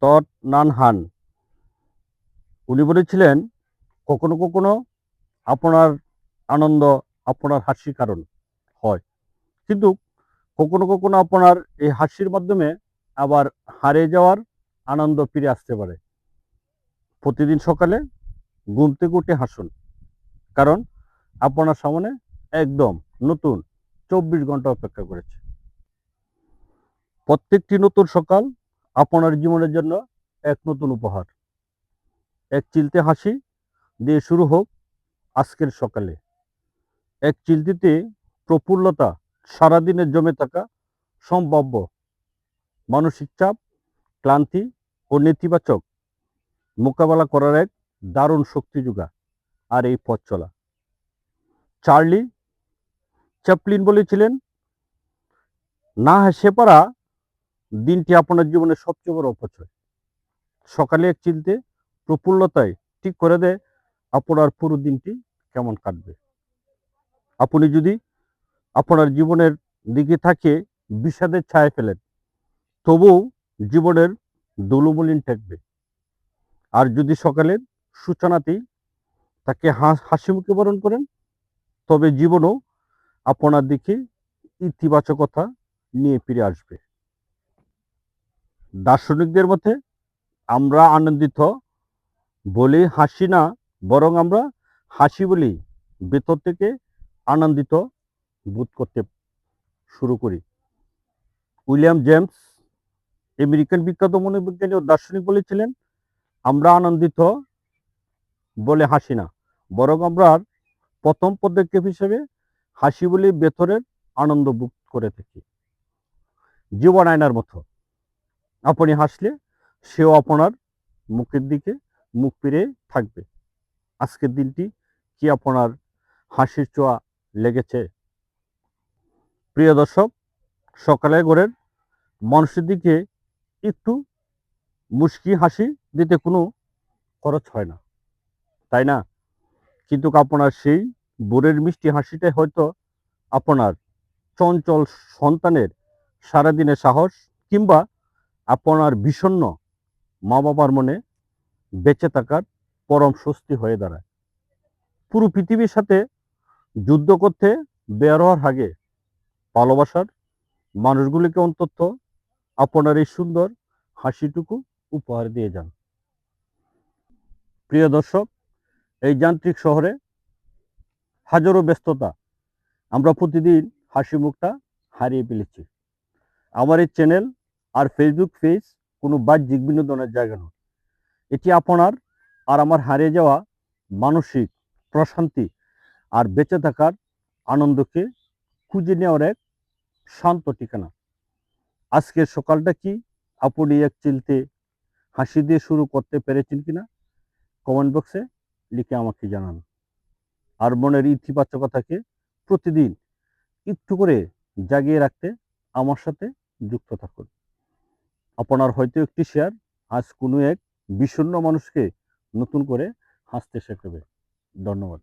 Todd নানহান উনি বলেছিলেন, কখনো কখনো আপনার আনন্দ আপনার হাসির কারণ হয়, কিন্তু কখনো কখনো আপনার এই হাসির মাধ্যমে আবার হারিয়ে যাওয়ার আনন্দ ফিরে আসতে পারে। প্রতিদিন সকালে ঘুম থেকে উঠে হাসুন, কারণ আপনার সামনে একদম নতুন 24 ঘন্টা অপেক্ষা করেছে। প্রত্যেকটি নতুন সকাল আপনার জীবনের জন্য এক নতুন উপহার। এক চিলতে হাসি দিয়ে শুরু হোক আজকের সকালে। এক চিলতিতে প্রফুল্লতা সারাদিনের জমে থাকা সম্ভাব্য মানসিক চাপ, ক্লান্তি ও নেতিবাচক মোকাবেলা করার এক দারুণ শক্তি যোগা আর এই পথ চলা। চার্লি চ্যাপলিন বলেছিলেন, না হেসে পারা দিনটি আপনার জীবনের সবচেয়ে বড় অপচয়। সকালে এক চিলতে প্রফুল্লতায় ঠিক করে দেয় আপনার পুরো দিনটি কেমন কাটবে। আপনি যদি আপনার জীবনের দিকে তাকিয়ে বিষাদের ছায়া ফেলেন, তবুও জীবনের দোলমলিন ঠেকবে। আর যদি সকালের সূচনাতেই তাকে হাসি মুখে বরণ করেন, তবে জীবনও আপনার দিকে ইতিবাচকতা নিয়ে ফিরে আসবে। দার্শনিকদের মতে আমরা আনন্দিত বলে হাসি না, বরং আমরা হাসি বলেই ভেতর থেকে আনন্দিত বোধ করতে শুরু করি। উইলিয়াম জেমস, আমেরিকান বিখ্যাত মনোবিজ্ঞানী ও দার্শনিক, বলেছিলেন, আমরা আনন্দিত বলে হাসি না, বরং আমরা প্রথম পদক্ষেপ হিসেবে হাসি বলে ভেতরের আনন্দ ভোগ করে থাকি। জীবন আয়নার মতো, আপনি হাসলে সেও আপনার মুখের দিকে মুখ ফিরে থাকবে। আজকের দিনটি কি আপনার হাসির ছোঁয়া লেগেছে? প্রিয় দর্শক, সকালে ঘরের মানুষের দিকে একটু মুচকি হাসি দিতে কোনো খরচ হয় না, তাই না? কিন্তু আপনার সেই ভোরের মিষ্টি হাসিটাই হয়তো আপনার চঞ্চল সন্তানের সারাদিনের সাহস, কিংবা আপনার বিষণ্ণ মা বাবার মনে বেঁচে থাকার পরম স্বস্তি হয়ে দাঁড়ায়। পুরো পৃথিবীর সাথে যুদ্ধ করতে বের হওয়ার আগে ভালোবাসার মানুষগুলিকে অন্তত আপনার এই সুন্দর হাসিটুকু উপহার দিয়ে যান। প্রিয় দর্শক, এই যান্ত্রিক শহরে হাজারো ব্যস্ততা, আমরা প্রতিদিন হাসি মুখটা হারিয়ে ফেলেছি। আমার এই চ্যানেল আর ফেসবুক পেজ কোনো বাহ্যিক বিনোদনের জায়গা নয়। এটি আপনার আর আমার হারিয়ে যাওয়া মানসিক প্রশান্তি আর বেঁচে থাকার আনন্দকে খুঁজে নেওয়ার এক শান্ত ঠিকানা। আজকের সকালটা কি আপনি এক চিলতে হাসি দিয়ে শুরু করতে পেরেছেন কিনা কমেন্ট বক্সে লিখে আমাকে জানান। আর মনের ইতিবাচকতাকে প্রতিদিন একটু করে জাগিয়ে রাখতে আমার সাথে যুক্ত থাকুন। আপনার হয়তো একটি শেয়ার আজ কোনো এক বিষণ্ণ মানুষকে নতুন করে হাসতে শেখাবে। ধন্যবাদ।